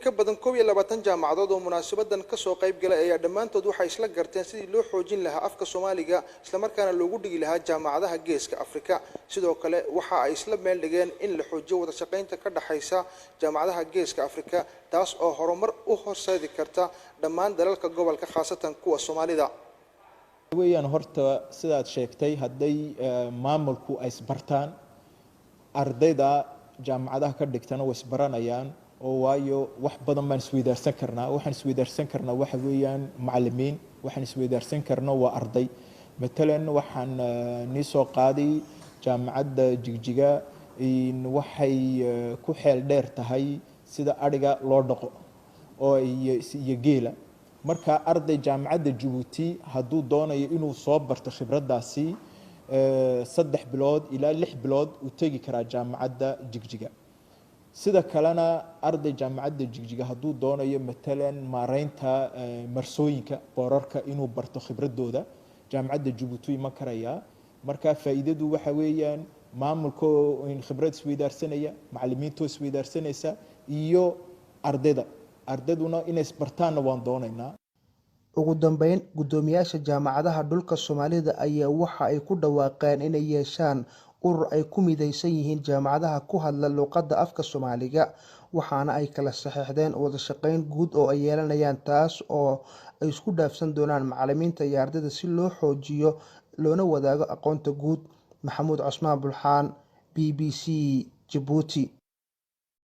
ka badan 12 jaamacadood oo munaasabadan ka soo qayb galay ayaa dhamaantood waxay isla garteen sidii loo xoojin lahaa afka Soomaaliga isla markaana loogu dhigi lahaa jaamacadaha Geeska Afrika sidoo kale waxa ay isla meel dhigeen in la xoojiyo wada shaqaynta ka dhaxaysa jaamacadaha Geeska Afrika taas oo horumar u horseedi karta dhammaan dalalka gobolka khaasatan kuwa Soomaalida weeyaan horta sidaad sheegtay haday maamulku ay isbartaan ardayda jaamacadaha ka dhigtana way isbaranayaan oo waayo wax badan baan isweydaarsan karnaa waxaan isweydaarsan karnaa waxa weeyaan macallimiin waxaan isweydaarsan karnaa waa arday matalan waxaan ni soo qaaday jaamacadda Jigjiga in waxay ku xeel dheer tahay sida ariga loo dhaqo oo iyo geela marka arday jaamacadda Djibouti haduu doonayo inuu soo barto khibradaasi 3 bilood ilaa 6 bilood u tagi kara jaamacadda Jigjiga sida kalena arday jaamacadda Jigjiga haduu doonayo matalan maareynta marsooyinka boorarka inuu barto khibradooda jaamacadda Djibouti ma karaya marka faa'iidadu waxa weeyaan maamulka in khibrad isweydaarsanaya macallimiintu isweydaarsanaysa iyo ardayduna inay isbartaan waan doonaynaa ugu dambeyn gudoomiyaasha jaamacadaha dhulka Soomaalida ayaa waxa ay ku dhawaaqeen inay yeeshaan urur ay ku midaysan yihiin jaamacadaha ku hadla luqadda afka Soomaaliga waxaana ay kala saxeexdeen wada shaqayn guud oo ay yeelanayaan taas oo ay isku dhaafsan doonaan macallimiinta iyo ardayda si loo xoojiyo loona wadaago aqoonta guud Maxamuud Cusmaan Bulxaan BBC Djibouti